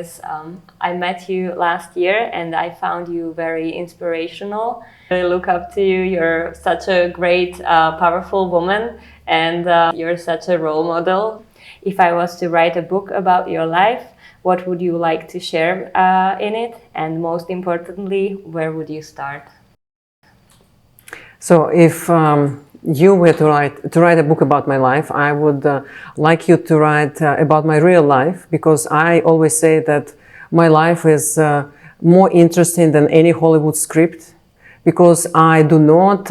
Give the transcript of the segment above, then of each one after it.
because I met you last year and I found you very inspirational. I look up to you. You're such a great, powerful woman, and you're such a role model. If I was to write a book about your life, what would you like to share in it? And most importantly, where would you start? So if you were to write a book about my life, I would like you to write about my real life, because I always say that my life is more interesting than any Hollywood script, because I do not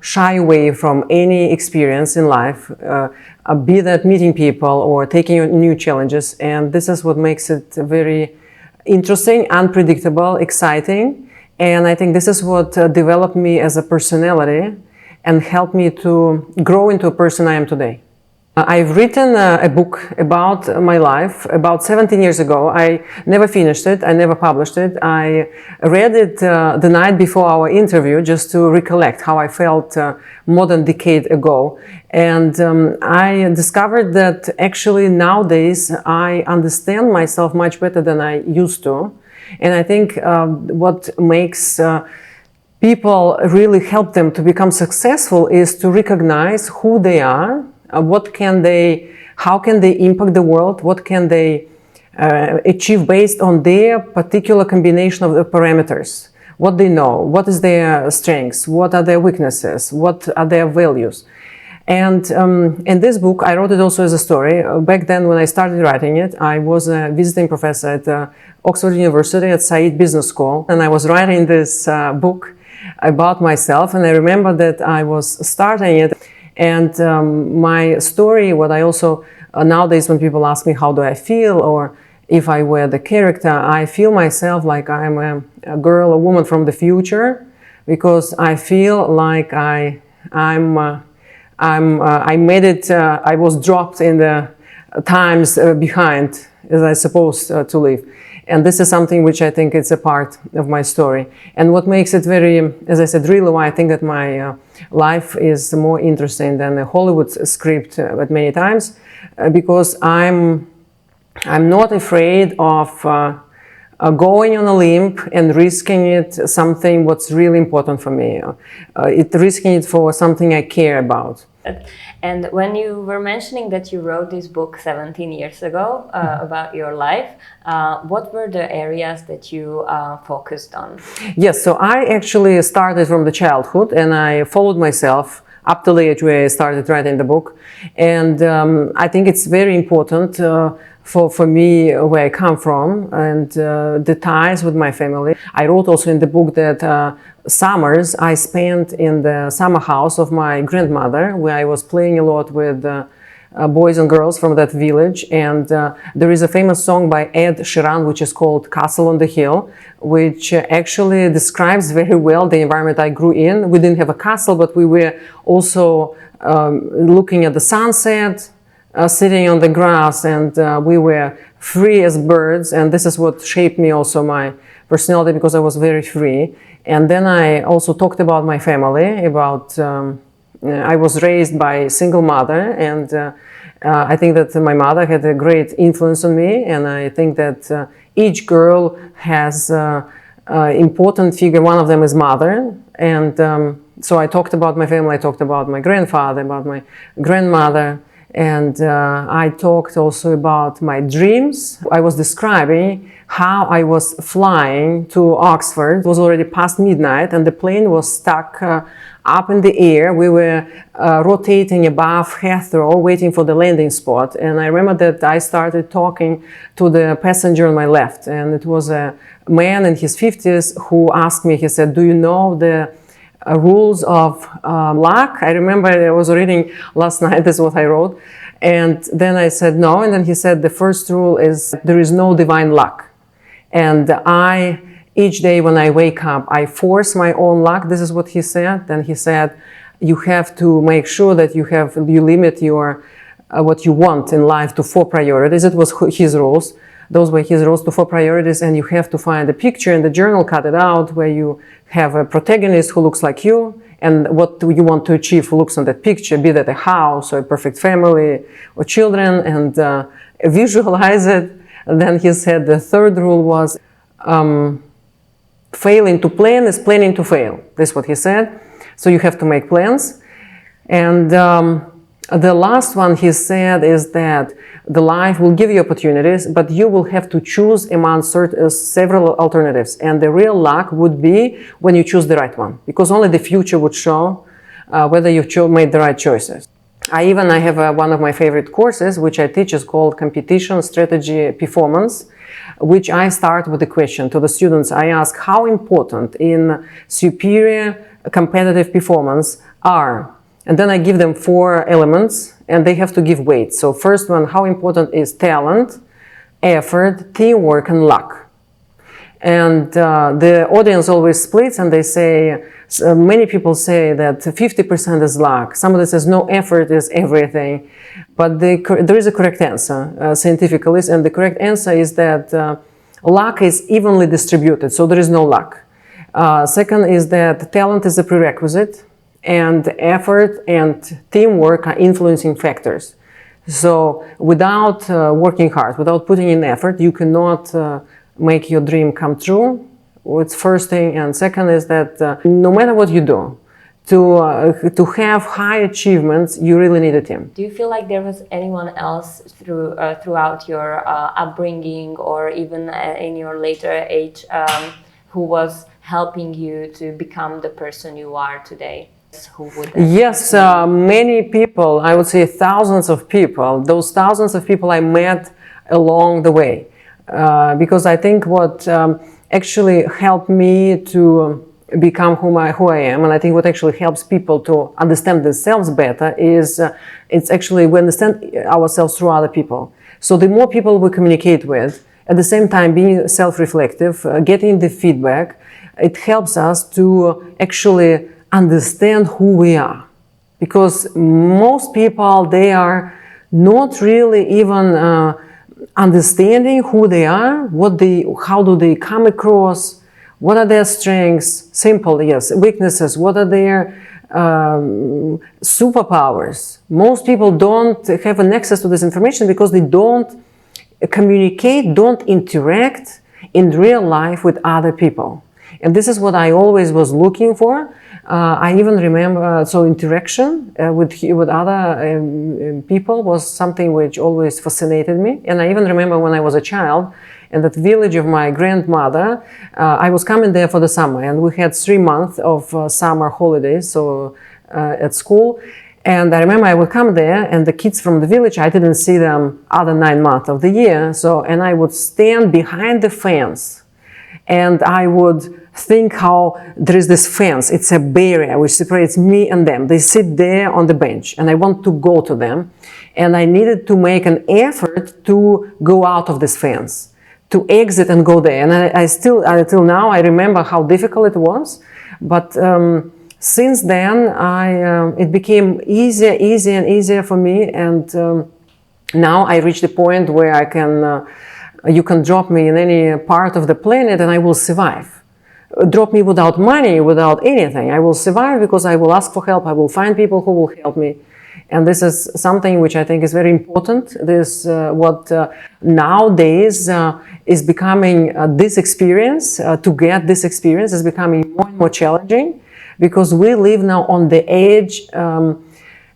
shy away from any experience in life, be that meeting people or taking on new challenges. And this is what makes it very interesting, unpredictable, exciting. And I think this is what developed me as a personality and helped me to grow into a person I am today. I've written a book about my life about 17 years ago. I never finished it. I never published it. I read it the night before our interview just to recollect how I felt more than a decade ago. And I discovered that actually nowadays I understand myself much better than I used to. And I think what makes people really help them to become successful is to recognize who they are. How can they impact the world? What can they achieve based on their particular combination of the parameters? What they know, what is their strengths, what are their weaknesses, what are their values? And in this book, I wrote it also as a story. Back then, when I started writing it, I was a visiting professor at Oxford University at Said Business School, and I was writing this book about myself. And I remember that I was starting it. And my story, what I also, nowadays when people ask me how do I feel, or if I were the character, I feel myself like I'm a girl, a woman from the future, because I feel like I made it, I was dropped in the times behind as I supposed to live. And this is something which I think is a part of my story. And what makes it very, as I said, really why I think that my life is more interesting than a Hollywood script but many times, because I'm not afraid of going on a limb and risking it something what's really important for me. Risking it for something I care about. And when you were mentioning that you wrote this book 17 years ago about your life, what were the areas that you focused on? Yes, so I actually started from the childhood, and I followed myself up to the age where I started writing the book. And I think it's very important for me where I come from and the ties with my family. I wrote also in the book that summers I spent in the summer house of my grandmother, where I was playing a lot with boys and girls from that village. And there is a famous song by 𝘱𝘩𝘮𝘮𝘮, which is called Castle on the Hill, which actually describes very well the environment I grew in. We didn't have a castle, but we were also looking at the sunset, sitting on the grass, and we were free as birds. And this is what shaped me also, my personality, because I was very free. And then I also talked about my family, about I was raised by a single mother, and I think that my mother had a great influence on me. And I think that each girl has an important figure. One of them is mother. And so I talked about my family, I talked about my grandfather, about my grandmother. And I talked also about my dreams. I was describing how I was flying to Oxford. It was already past midnight and the plane was stuck up in the air. We were rotating above Heathrow, waiting for the landing spot. And I remember that I started talking to the passenger on my left. And it was a man in his 50s who asked me, he said, "Do you know the rules of luck?" I remember I was reading last night, this is what I wrote. And then I said no, and then he said the first rule is there is no divine luck. And each day when I wake up, I force my own luck. This is what he said. Then he said, you have to make sure that you limit your what you want in life to 4 priorities. It was his rules. Those were his rules, to 4 priorities, and you have to find a picture in the journal, cut it out, where you have a protagonist who looks like you, and what you want to achieve who looks on that picture, be that a house or a perfect family or children, and visualize it. Then he said the third rule was failing to plan is planning to fail. That's what he said. So you have to make plans. And the last one he said is that the life will give you opportunities, but you will have to choose among several alternatives. And the real luck would be when you choose the right one, because only the future would show whether you've made the right choices. I have one of my favorite courses, which I teach, is called Competition Strategy Performance, which I start with a question to the students. I ask how important in superior competitive performance are, and then I give them 4 elements and they have to give weight. So first one, how important is talent, effort, teamwork, and luck. And the audience always splits, and they say, many people say that 50% is luck. Somebody says no, effort is everything. But there is a correct answer, scientifically, and the correct answer is that luck is evenly distributed, so there is no luck. Second is that talent is a prerequisite, and effort and teamwork are influencing factors. So without working hard, without putting in effort, you cannot make your dream come true. It's first thing, and second is that no matter what you do, to have high achievements, you really need a team. Do you feel like there was anyone else throughout your upbringing, or even in your later age, who was helping you to become the person you are today? Who would Yes, many people, I would say thousands of people. Those thousands of people I met along the way. Because I think what actually helped me to become who I am, and I think what actually helps people to understand themselves better is it's actually we understand ourselves through other people. So the more people we communicate with, at the same time being self-reflective, getting the feedback, it helps us to actually understand who we are. Because most people, they are not really even understanding who they are, how do they come across, what are their strengths, simple, yes, weaknesses, what are their superpowers. Most people don't have an access to this information because they don't communicate, don't interact in real life with other people. And this is what I always was looking for. I even remember, so interaction with other people was something which always fascinated me. And I even remember when I was a child, in that village of my grandmother, I was coming there for the summer, and we had 3 months of summer holidays, so at school. And I remember I would come there, and the kids from the village, I didn't see them other 9 months of the year. And I would stand behind the fence, and I would think how there is this fence, it's a barrier which separates me and them. They sit there on the bench, and I want to go to them. And I needed to make an effort to go out of this fence, to exit and go there. And I still, until now, I remember how difficult it was. But since then, it became easier and easier for me. And now I reached the point where I can, you can drop me in any part of the planet and I will survive. Drop me without money, without anything. I will survive because I will ask for help. I will find people who will help me. And this is something which I think is very important. This what nowadays is becoming this experience, to get this experience is becoming more and more challenging, because we live now on the edge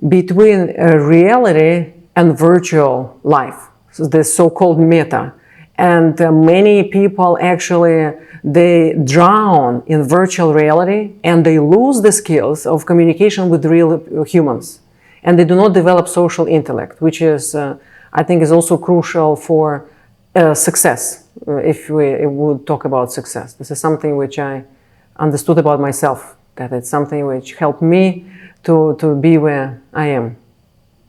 between reality and virtual life, so the so-called meta. And many people actually, they drown in virtual reality and they lose the skills of communication with real humans. And they do not develop social intellect, which is, I think, is also crucial for success, if we would talk about success. This is something which I understood about myself, that it's something which helped me to be where I am.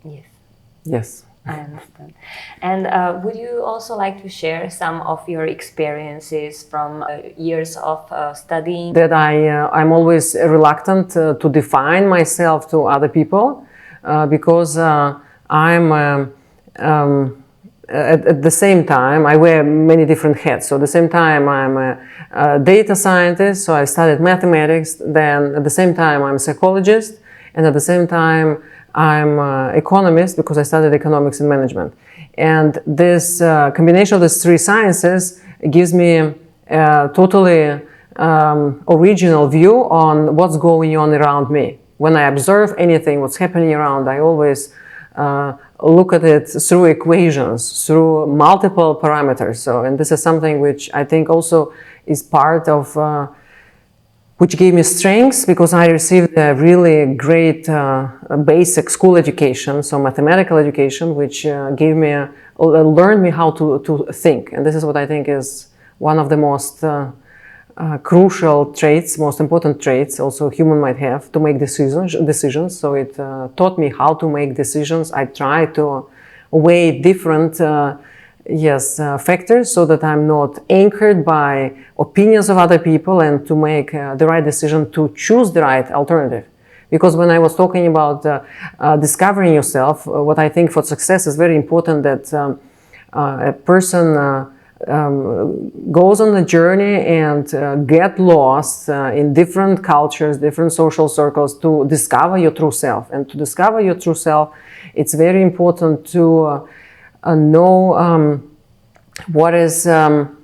Yes. Yes. I understand. And would you also like to share some of your experiences from years of studying? That I'm always reluctant to define myself to other people, because I'm at the same time I wear many different hats. So at the same time I'm a data scientist, so I studied mathematics. Then at the same time I'm a psychologist, and at the same time I'm an economist because I studied economics and management. And this combination of these three sciences gives me a totally original view on what's going on around me. When I observe anything, what's happening around, I always look at it through equations, through multiple parameters. So, and this is something which I think also is part of, which gave me strengths, because I received a really great basic school education, so mathematical education, which gave me, learned me how to think. And this is what I think is one of the most crucial traits, most important traits also a human might have, to make decisions. So it taught me how to make decisions. I try to weigh different factors so that I'm not anchored by opinions of other people, and to make the right decision, to choose the right alternative. Because when I was talking about discovering yourself, what I think for success is very important, that a person goes on a journey and get lost in different cultures, different social circles, to discover your true self. And to discover your true self, it's very important to know what is now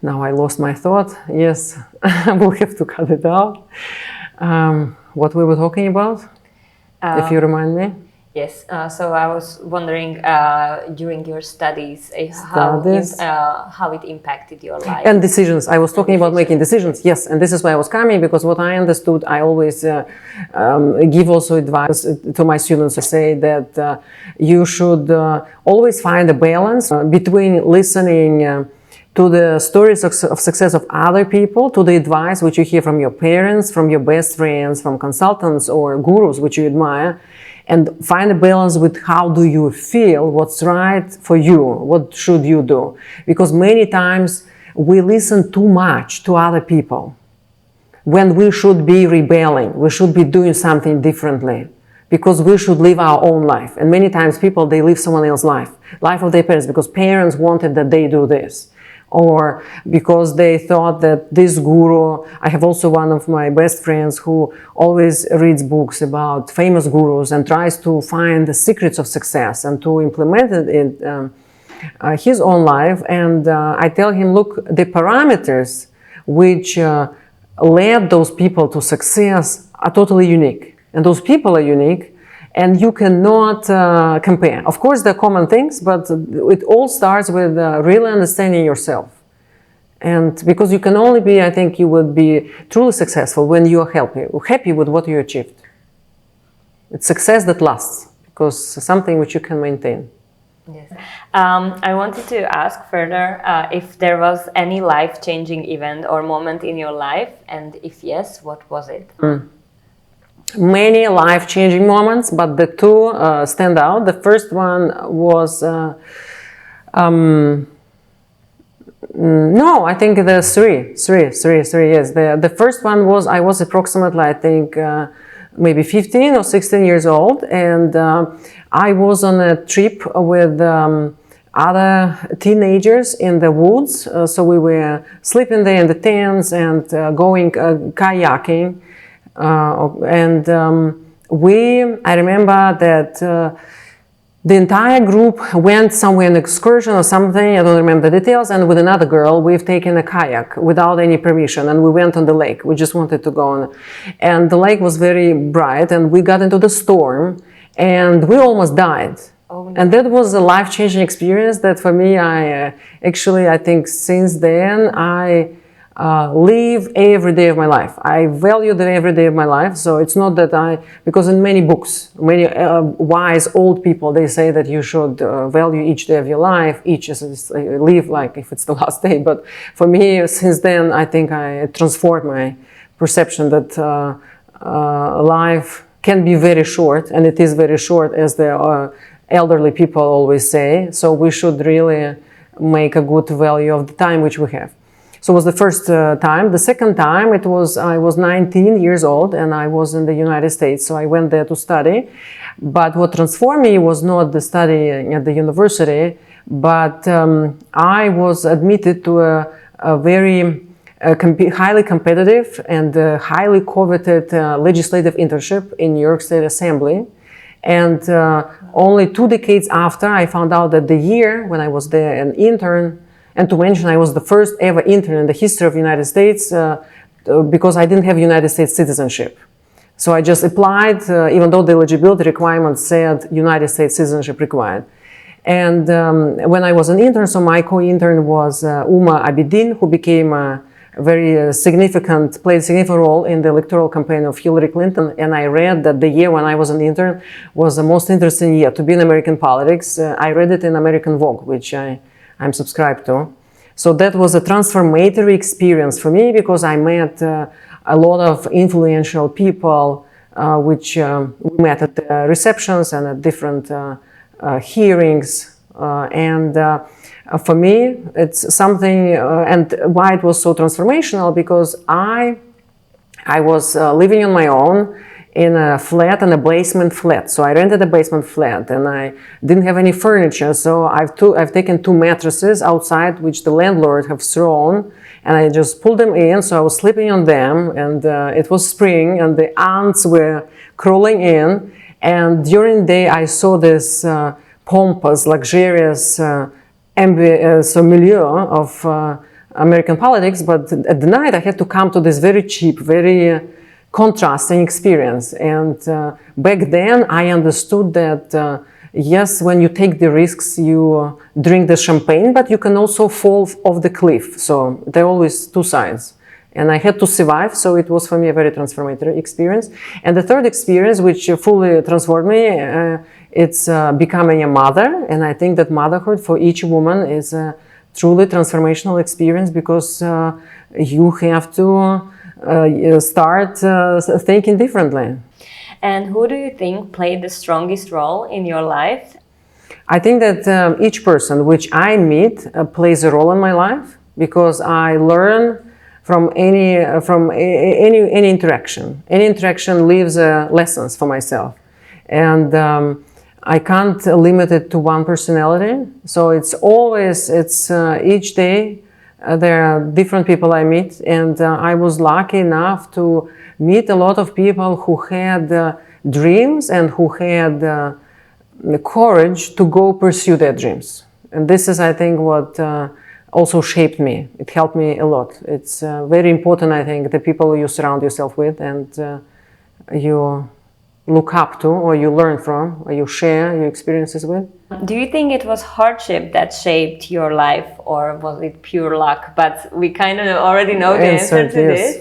I lost my thought. Yes, we'll have to cut it out. What we were talking about, if you remind me. Yes, so I was wondering during your studies, how it impacted your life. And decisions. I was talking about making decisions, yes, and this is why I was coming, because what I understood, I always give also advice to my students. I say that you should always find a balance between listening to the stories of success of other people, to the advice which you hear from your parents, from your best friends, from consultants or gurus which you admire, and find a balance with how do you feel, what's right for you, what should you do. Because many times we listen too much to other people when we should be rebelling, we should be doing something differently, because we should live our own life. And many times people, they live someone else's life of their parents, because parents wanted that they do this, or because they thought that this guru. I have also one of my best friends who always reads books about famous gurus and tries to find the secrets of success and to implement it in his own life. And I tell him, look, the parameters which led those people to success are totally unique, and those people are unique, and you cannot compare. Of course, there are common things, but it all starts with really understanding yourself. And because you can only be, I think you would be truly successful when you are happy with what you achieved. It's success that lasts, because something which you can maintain. Yes. I wanted to ask further if there was any life-changing event or moment in your life, and if yes, what was it? Many life-changing moments, but the two stand out. The first one was no, I think there's three. Yes, the first one was, I was approximately, I think, maybe 15 or 16 years old, and I was on a trip with other teenagers in the woods. So we were sleeping there in the tents and going kayaking. I remember that the entire group went somewhere on an excursion or something, I don't remember the details, and with another girl we've taken a kayak without any permission, and we went on the lake. We just wanted to go on, and the lake was very bright, and we got into the storm and we almost died. Oh, no. And that was a life-changing experience that for me, I think since then I live every day of my life. I value the every day of my life. So it's not that because in many books, many wise old people, they say that you should value each day of your life, live like if it's the last day. But for me, since then, I think I transformed my perception that life can be very short, and it is very short, as the elderly people always say. So we should really make a good value of the time which we have. So it was the first time. The second time, I was 19 years old, and I was in the United States, so I went there to study. But what transformed me was not the study at the university, but I was admitted to a very highly competitive and highly coveted legislative internship in New York State Assembly. And only 2 decades after, I found out that the year when I was there an intern, and to mention I was the first ever intern in the history of the United States because I didn't have United States citizenship. So I just applied, even though the eligibility requirements said United States citizenship required. And when I was an intern, so my co-intern was Uma Abedin, who became a very significant, played a significant role in the electoral campaign of Hillary Clinton. And I read that the year when I was an intern was the most interesting year to be in American politics. I read it in American Vogue, which I'm subscribed to. So that was a transformative experience for me because I met a lot of influential people, which we met at the receptions and at different hearings. For me, it's something, and why it was so transformational, because I was living on my own in a flat, in a basement flat. So I rented a basement flat and I didn't have any furniture. So I've taken 2 mattresses outside, which the landlord have thrown, and I just pulled them in. So I was sleeping on them, and it was spring and the ants were crawling in. And during the day I saw this pompous, luxurious milieu of American politics, but at the night I had to come to this very cheap, very contrasting experience. And back then I understood that yes, when you take the risks, you drink the champagne, but you can also fall off the cliff. So there are always 2 sides. And I had to survive, so it was for me a very transformative experience. And the third experience, which fully transformed me, it's becoming a mother. And I think that motherhood for each woman is a truly transformational experience, because you have to start thinking differently. And who do you think played the strongest role in your life? I think that each person which I meet plays a role in my life, because I learn from any interaction. Any interaction leaves lessons for myself, and I can't limit it to one personality. So it's always, each day there are different people I meet, and I was lucky enough to meet a lot of people who had dreams and who had the courage to go pursue their dreams. And this is, I think, what also shaped me. It helped me a lot. It's very important, I think, the people you surround yourself with and you look up to, or you learn from, or you share your experiences with. Do you think it was hardship that shaped your life, or was it pure luck? But we kind of already know the answer to this.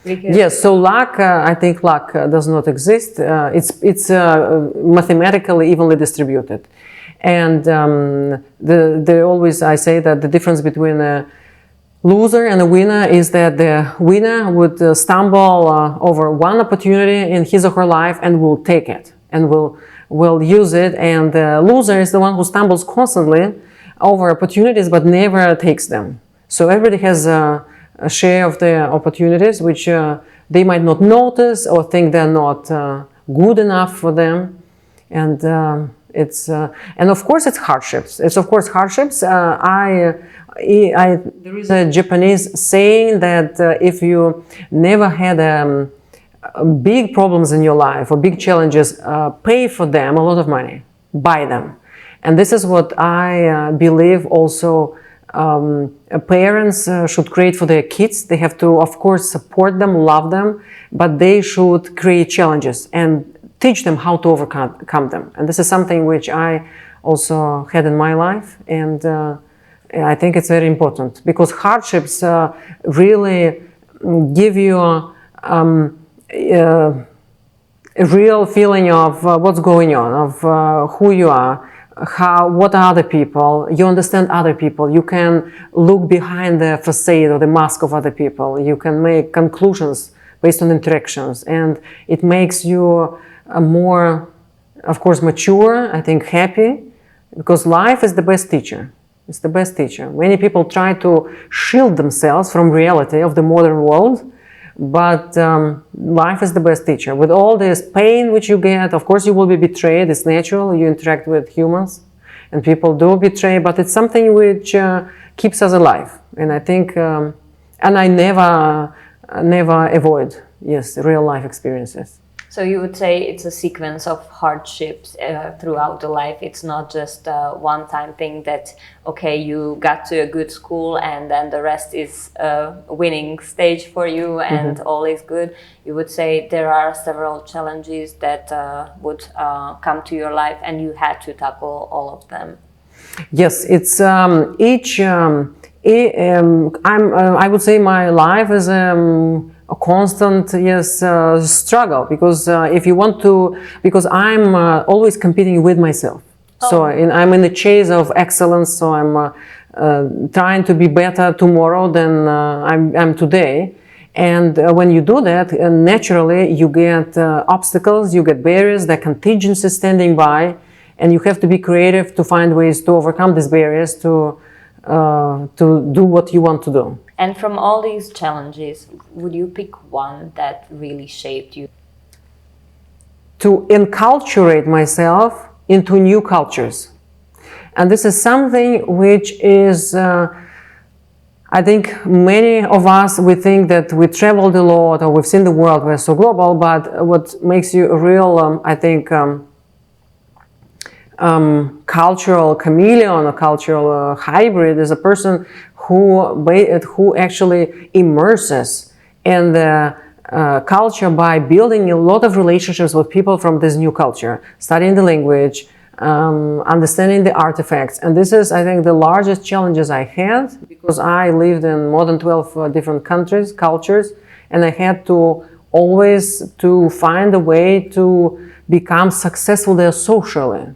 Yes, so luck, I think luck does not exist. It's mathematically evenly distributed. And I say that the difference between a loser and a winner is that the winner would stumble over one opportunity in his or her life and will take it and will use it. And the loser is the one who stumbles constantly over opportunities but never takes them. So everybody has a share of the opportunities which they might not notice or think they're not good enough for them. And and of course it's hardships. It's of course hardships. There is a Japanese saying that if you never had big problems in your life or big challenges, pay for them a lot of money, buy them. And this is what I believe also parents should create for their kids. They have to, of course, support them, love them, but they should create challenges and teach them how to overcome them. And this is something which I also had in my life, and I think it's very important, because hardships really give you a real feeling of what's going on, of who you are, what are other people. You understand other people. You can look behind the facade or the mask of other people. You can make conclusions based on interactions, and it makes you more, of course, mature, I think happy, because life is the best teacher. It's the best teacher. Many people try to shield themselves from reality of the modern world, but life is the best teacher. With all this pain which you get, of course you will be betrayed. It's natural. You interact with humans and people do betray, but it's something which keeps us alive. And I think and I never avoid, yes, real life experiences. So you would say it's a sequence of hardships throughout the life. It's not just a one-time thing that, okay, you got to a good school and then the rest is a winning stage for you and all is good. You would say there are several challenges that would come to your life and you had to tackle all of them. Yes, it's I would say my life is a constant, yes, struggle, because if you want to, because I'm always competing with myself. So I'm in the chase of excellence. So I'm trying to be better tomorrow than I'm today. And when you do that, naturally you get obstacles, you get barriers, the contingency standing by, and you have to be creative to find ways to overcome these barriers to do what you want to do. And from all these challenges, would you pick one that really shaped you? To enculturate myself into new cultures. And this is something which is, I think many of us, we think that we traveled a lot or we've seen the world, we're so global, but what makes you a real, I think, cultural chameleon, a cultural hybrid is a person who actually immerses in the culture by building a lot of relationships with people from this new culture, studying the language, understanding the artifacts. And this is, I think, the largest challenges I had, because I lived in more than 12 different countries, cultures, and I had to always to find a way to become successful there socially.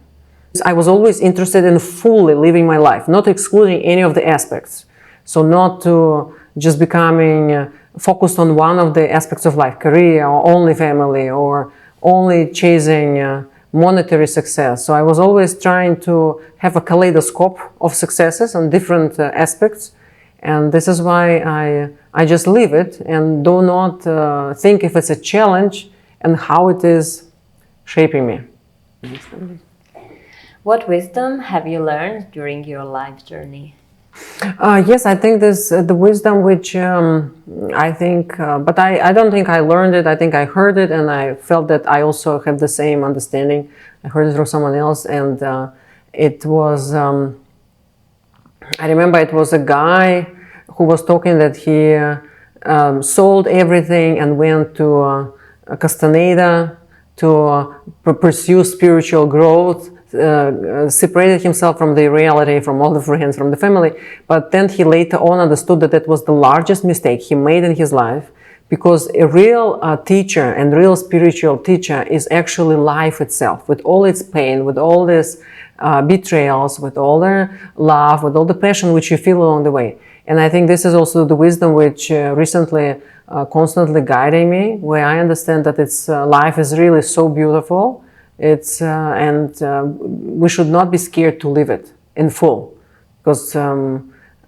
I was always interested in fully living my life, not excluding any of the aspects. So not to just becoming focused on one of the aspects of life, career or only family or only chasing monetary success. So I was always trying to have a kaleidoscope of successes on different aspects. And this is why I just live it and do not think if it's a challenge and how it is shaping me. What wisdom have you learned during your life journey? Yes, I think this the wisdom which I think, but I don't think I learned it. I think I heard it, and I felt that I also have the same understanding. I heard it from someone else, and it was. I remember it was a guy who was talking that he sold everything and went to Castaneda to pursue spiritual growth. Separated himself from the reality, from all the friends, from the family, but then he later on understood that that was the largest mistake he made in his life, because a real teacher and real spiritual teacher is actually life itself, with all its pain, with all these betrayals, with all the love, with all the passion which you feel along the way. And I think this is also the wisdom which recently constantly guiding me, where I understand that it's life is really so beautiful. It's we should not be scared to live it in full, because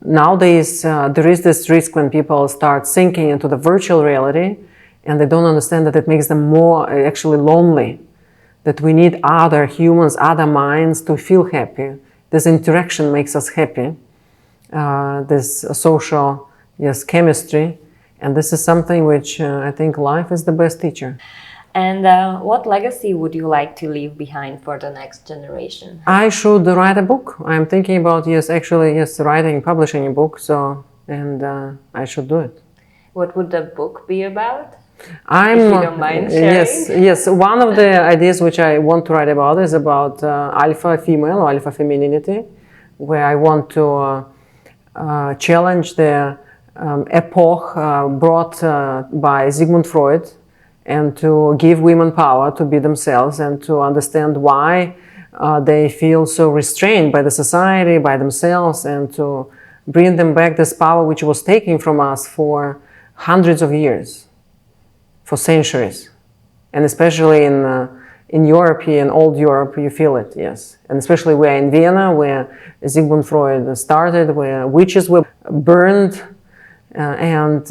nowadays there is this risk when people start sinking into the virtual reality and they don't understand that it makes them more actually lonely, that we need other humans, other minds to feel happy. This interaction makes us happy, this social, yes, chemistry, and this is something which I think life is the best teacher. And what legacy would you like to leave behind for the next generation? I should write a book. I'm thinking about, writing, publishing a book. So, and I should do it. What would the book be about? If you don't mind sharing. Yes. One of the ideas which I want to write about is about alpha female or alpha femininity, where I want to challenge the epoch brought by Sigmund Freud, and to give women power to be themselves and to understand why they feel so restrained by the society, by themselves, and to bring them back this power which was taken from us for hundreds of years, for centuries. And especially in European, old Europe, you feel it, yes. And especially we're in Vienna, where Sigmund Freud started, where witches were burned, and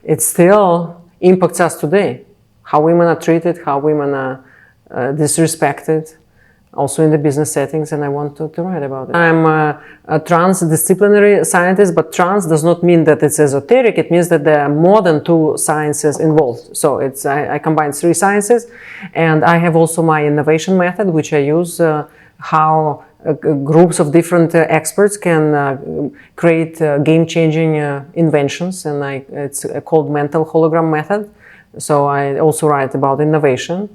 it still impacts us today. How women are treated, how women are disrespected, also in the business settings, and I want to write about it. I'm a transdisciplinary scientist, but trans does not mean that it's esoteric. It means that there are more than two sciences involved. So I combine three sciences, and I have also my innovation method, which I use how groups of different experts can create game-changing inventions, and it's called mental hologram method. So I also write about innovation.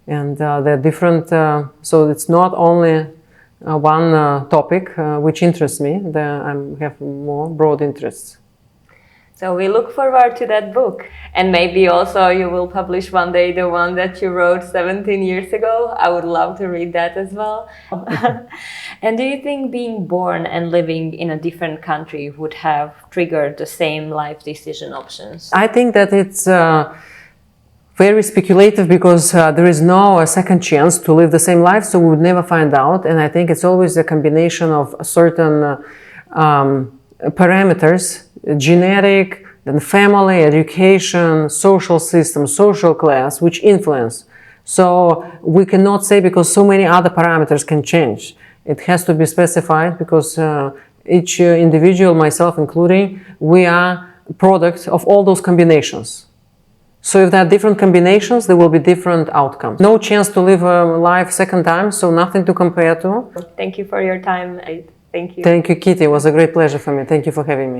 And they're different, so it's not only one topic which interests me. I have more broad interests. So we look forward to that book. And maybe also you will publish one day the one that you wrote 17 years ago. I would love to read that as well. And do you think being born and living in a different country would have triggered the same life decision options? I think that it's very speculative, because there is no second chance to live the same life, so we would never find out. And I think it's always a combination of certain parameters, genetic, then family, education, social system, social class, which influence. So we cannot say, because so many other parameters can change. It has to be specified, because each individual, myself including, we are products of all those combinations. So if there are different combinations, there will be different outcomes. No chance to live a life second time, so nothing to compare to. Thank you for your time. Thank you. Thank you, Kitty. It was a great pleasure for me. Thank you for having me.